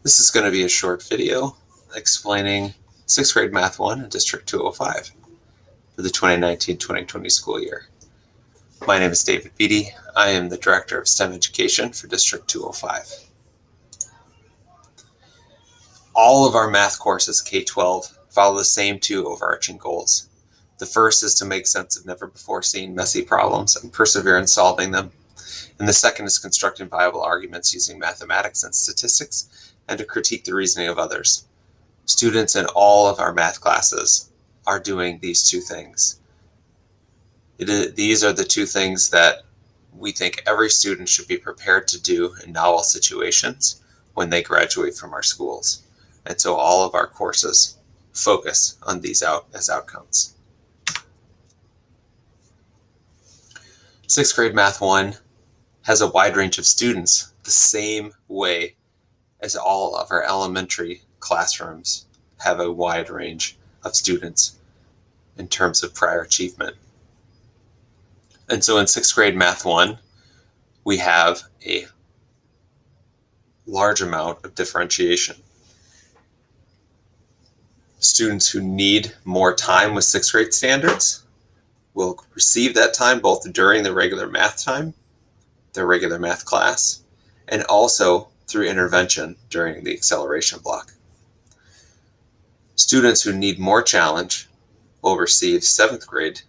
This is going to be a short video explaining 6th grade Math 1 in District 205 for the 2019-2020 school year. My name is David Beatty. I am the Director of STEM Education for District 205. All of our math courses, K-12, follow the same two overarching goals. The first is to make sense of never-before-seen messy problems and persevere in solving them. And the second is constructing viable arguments using mathematics and statistics and to critique the reasoning of others. Students in all of our math classes are doing these two things. These are the two things that we think every student should be prepared to do in novel situations when they graduate from our schools. And so all of our courses focus on these as outcomes. 6th grade Math 1 has a wide range of students the same way as all of our elementary classrooms have a wide range of students in terms of prior achievement. And so in 6th grade Math 1, we have a large amount of differentiation. Students who need more time with 6th grade standards will receive that time both during the regular math time, the regular math class, and also through intervention during the acceleration block. Students who need more challenge will receive 7th grade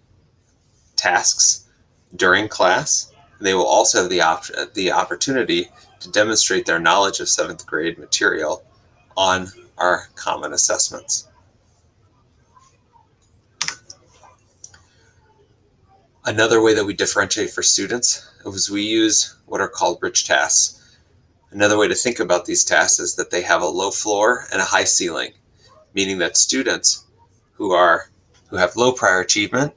tasks during class. They will also have the opportunity to demonstrate their knowledge of 7th grade material on our common assessments. Another way that we differentiate for students is we use what are called rich tasks. Another way to think about these tasks is that they have a low floor and a high ceiling, meaning that students who have low prior achievement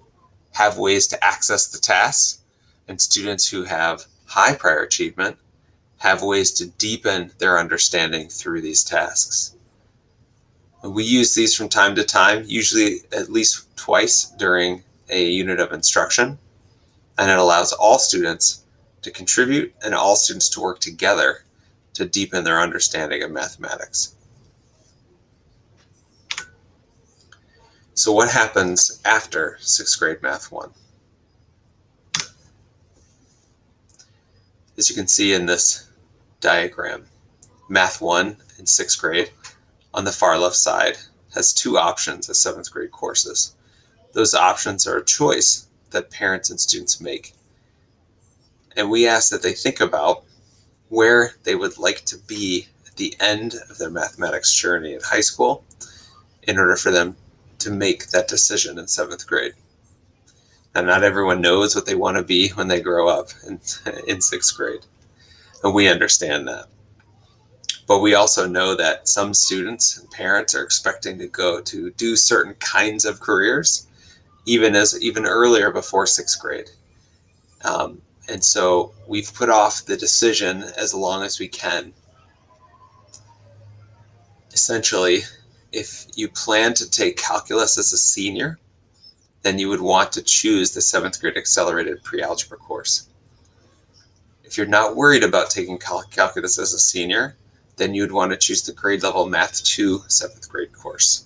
have ways to access the tasks, and students who have high prior achievement have ways to deepen their understanding through these tasks. We use these from time to time, usually at least twice during a unit of instruction, and it allows all students to contribute and all students to work together to deepen their understanding of mathematics. So what happens after 6th grade Math 1? As you can see in this diagram, Math 1 in 6th grade on the far left side has two options as 7th grade courses. Those options are a choice that parents and students make. And we ask that they think about where they would like to be at the end of their mathematics journey in high school in order for them to make that decision in 7th grade. Now, not everyone knows what they want to be when they grow up in 6th grade, and we understand that. But we also know that some students and parents are expecting to go to do certain kinds of careers even earlier before 6th grade. And so we've put off the decision as long as we can. Essentially, if you plan to take calculus as a senior, then you would want to choose the 7th grade accelerated pre-algebra course. If you're not worried about taking calculus as a senior, then you'd want to choose the grade level Math 2 7th grade course.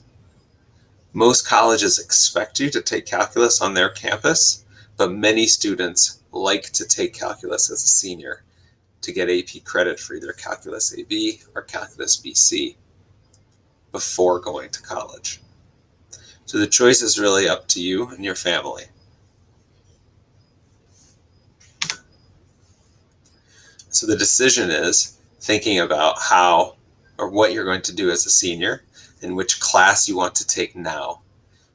Most colleges expect you to take calculus on their campus, but many students like to take calculus as a senior to get AP credit for either calculus AB or calculus BC before going to college. So the choice is really up to you and your family. So the decision is thinking about how or what you're going to do as a senior and which class you want to take now.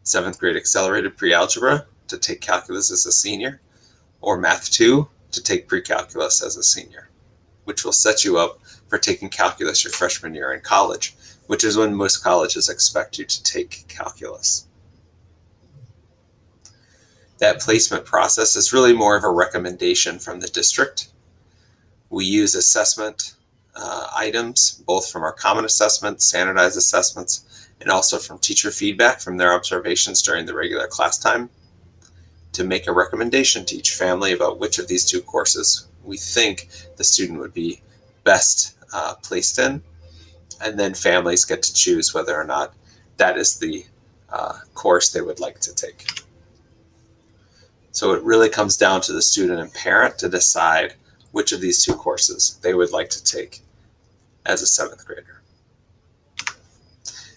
7th grade accelerated pre-algebra to take calculus as a senior, or Math 2 to take pre-calculus as a senior, which will set you up for taking calculus your freshman year in college, which is when most colleges expect you to take calculus. That placement process is really more of a recommendation from the district. We use assessment items, both from our common assessments, standardized assessments, and also from teacher feedback from their observations during the regular class time, to make a recommendation to each family about which of these two courses we think the student would be best placed in, and then families get to choose whether or not that is the course they would like to take. So it really comes down to the student and parent to decide which of these two courses they would like to take as a 7th grader.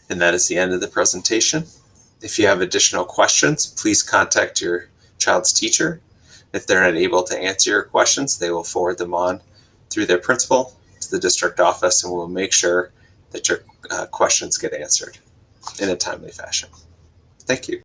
And that is the end of the presentation. If you have additional questions, please contact your child's teacher. If they're unable to answer your questions, they will forward them on through their principal to the district office, and we'll make sure that your questions get answered in a timely fashion. Thank you.